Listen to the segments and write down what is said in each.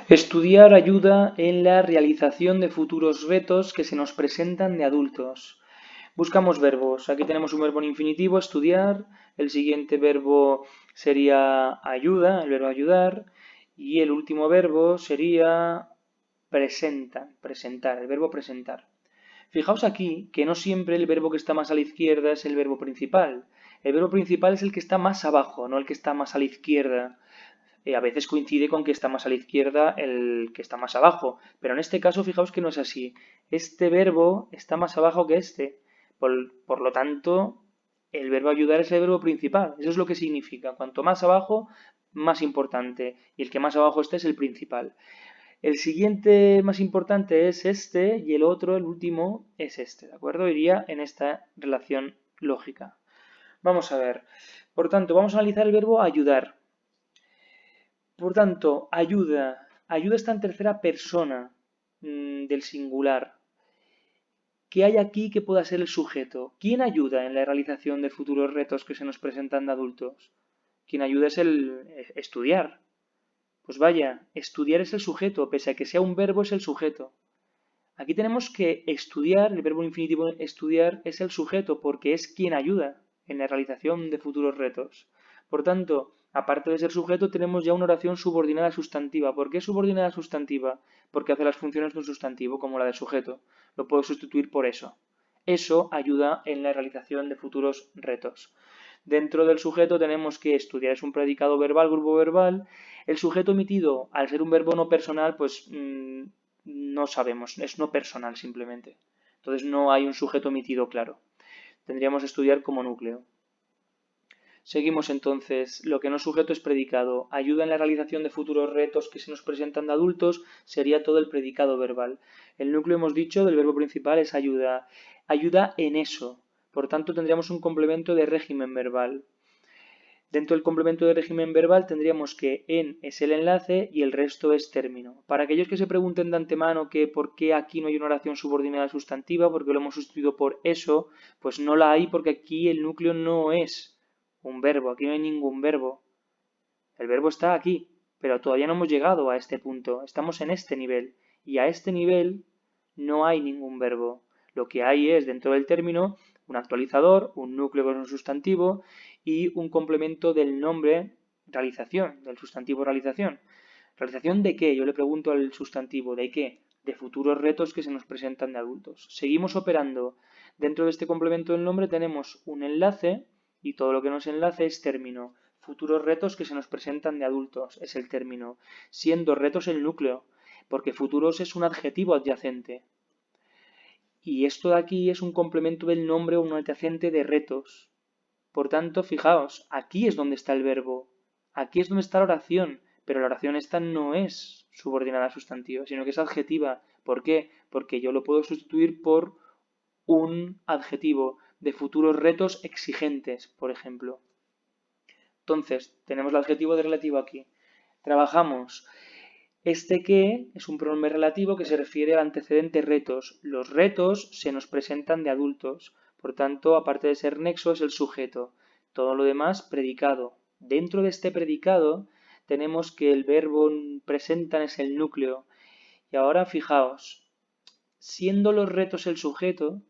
Estudiar ayuda en la realización de futuros retos que se nos presentan de adultos. Buscamos verbos. Aquí tenemos un verbo en infinitivo, estudiar. El siguiente verbo sería ayuda, el verbo ayudar. Y el último verbo sería presentar, el verbo presentar. Fijaos aquí que no siempre el verbo que está más a la izquierda es el verbo principal. El verbo principal es el que está más abajo, no el que está más a la izquierda. A veces coincide con que está más a la izquierda el que está más abajo, pero en este caso fijaos que no es así. Este verbo está más abajo que este. Por lo tanto, el verbo ayudar es el verbo principal. Eso es lo que significa. Cuanto más abajo, más importante. Y el que más abajo esté es el principal. El siguiente más importante es este y el otro, el último, es este. ¿De acuerdo? Iría en esta relación lógica. Vamos a ver. Por tanto, vamos a analizar el verbo ayudar. Por tanto, ayuda. Ayuda está en tercera persona del singular. ¿Qué hay aquí que pueda ser el sujeto? ¿Quién ayuda en la realización de futuros retos que se nos presentan de adultos? Quien ayuda es el estudiar. Pues vaya, estudiar es el sujeto, pese a que sea un verbo es el sujeto. Aquí tenemos que estudiar, el verbo infinitivo estudiar es el sujeto porque es quien ayuda en la realización de futuros retos. Por tanto, aparte de ser sujeto, tenemos ya una oración subordinada sustantiva. ¿Por qué subordinada sustantiva? Porque hace las funciones de un sustantivo, como la de sujeto. Lo puedo sustituir por eso. Eso ayuda en la realización de futuros retos. Dentro del sujeto tenemos que estudiar, es un predicado verbal, grupo verbal. El sujeto emitido, al ser un verbo no personal, pues no sabemos, es no personal simplemente. Entonces no hay un sujeto emitido claro. Tendríamos que estudiar como núcleo. Seguimos entonces, lo que no es sujeto es predicado. Ayuda en la realización de futuros retos que se nos presentan de adultos sería todo el predicado verbal. El núcleo, hemos dicho, del verbo principal es ayuda. Ayuda en eso. Por tanto, tendríamos un complemento de régimen verbal. Dentro del complemento de régimen verbal tendríamos que en es el enlace y el resto es término. Para aquellos que se pregunten de antemano que por qué aquí no hay una oración subordinada sustantiva, porque lo hemos sustituido por eso, pues no la hay porque aquí el núcleo no es un verbo, aquí no hay ningún verbo. El verbo está aquí, pero todavía no hemos llegado a este punto, estamos en este nivel y a este nivel no hay ningún verbo. Lo que hay es dentro del término un actualizador, un núcleo con un sustantivo y un complemento del nombre realización, del sustantivo realización. ¿Realización de qué? Yo le pregunto al sustantivo, ¿de qué? De futuros retos que se nos presentan de adultos. Seguimos operando. Dentro de este complemento del nombre tenemos un enlace y todo lo que nos enlace es término. Futuros retos que se nos presentan de adultos es el término, siendo retos el núcleo, porque futuros es un adjetivo adyacente. Y esto de aquí es un complemento del nombre o un adyacente de retos. Por tanto, fijaos, aquí es donde está el verbo, aquí es donde está la oración, pero la oración esta no es subordinada a sustantivo, sino que es adjetiva. ¿Por qué? Porque yo lo puedo sustituir por un adjetivo de futuros retos exigentes, por ejemplo. Entonces, tenemos el adjetivo de relativo aquí. Trabajamos. Este que es un pronombre relativo que se refiere al antecedente retos. Los retos se nos presentan de adultos. Por tanto, aparte de ser nexo, es el sujeto. Todo lo demás, predicado. Dentro de este predicado tenemos que el verbo presentan es el núcleo. Y ahora fijaos, siendo los retos el sujeto,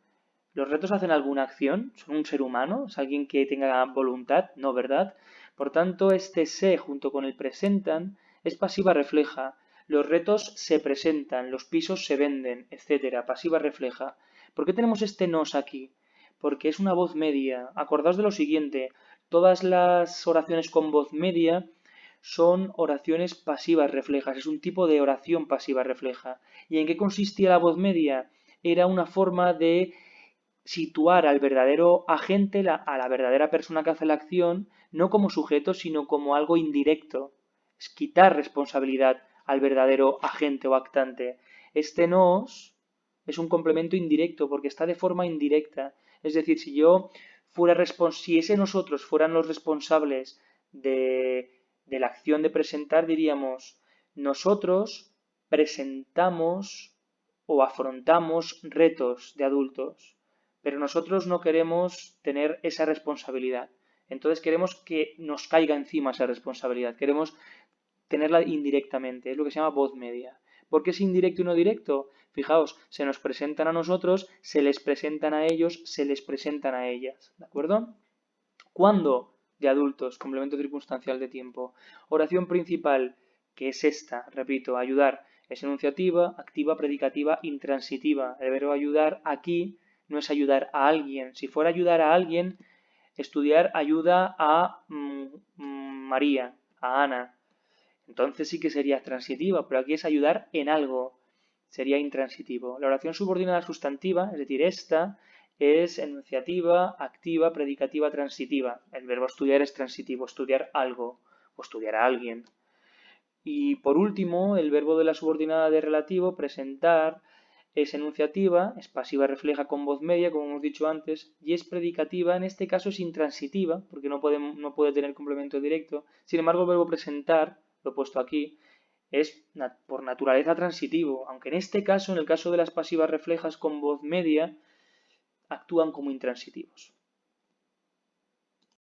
¿los retos hacen alguna acción? ¿Son un ser humano? ¿Es alguien que tenga voluntad? No, ¿verdad? Por tanto, este se junto con el presentan es pasiva refleja. Los retos se presentan, los pisos se venden, etcétera. Pasiva refleja. ¿Por qué tenemos este nos aquí? Porque es una voz media. Acordaos de lo siguiente. Todas las oraciones con voz media son oraciones pasivas reflejas. Es un tipo de oración pasiva refleja. ¿Y en qué consistía la voz media? Era una forma de situar al verdadero agente, a la verdadera persona que hace la acción, no como sujeto, sino como algo indirecto. Es quitar responsabilidad al verdadero agente o actante. Este nos es un complemento indirecto porque está de forma indirecta. Es decir, si yo fuera si ese nosotros fueran los responsables de la acción de presentar, diríamos, nosotros presentamos o afrontamos retos de adultos, pero nosotros no queremos tener esa responsabilidad. Entonces queremos que nos caiga encima esa responsabilidad. Queremos tenerla indirectamente, es lo que se llama voz media. ¿Por qué es indirecto y no directo? Fijaos, se nos presentan a nosotros, se les presentan a ellos, se les presentan a ellas, ¿de acuerdo? ¿Cuándo? De adultos, complemento circunstancial de tiempo. Oración principal, que es esta, repito, ayudar, es enunciativa, activa, predicativa, intransitiva. El verbo ayudar aquí no es ayudar a alguien. Si fuera ayudar a alguien, estudiar ayuda a María, a Ana. Entonces sí que sería transitiva, pero aquí es ayudar en algo. Sería intransitivo. La oración subordinada sustantiva, es decir, esta, es enunciativa, activa, predicativa, transitiva. El verbo estudiar es transitivo, estudiar algo o estudiar a alguien. Y por último, el verbo de la subordinada de relativo, presentar, es enunciativa, es pasiva refleja con voz media, como hemos dicho antes, y es predicativa, en este caso es intransitiva, porque no puede tener complemento directo. Sin embargo, el verbo presentar, lo he puesto aquí, es por naturaleza transitivo, aunque en este caso, en el caso de las pasivas reflejas con voz media, actúan como intransitivos.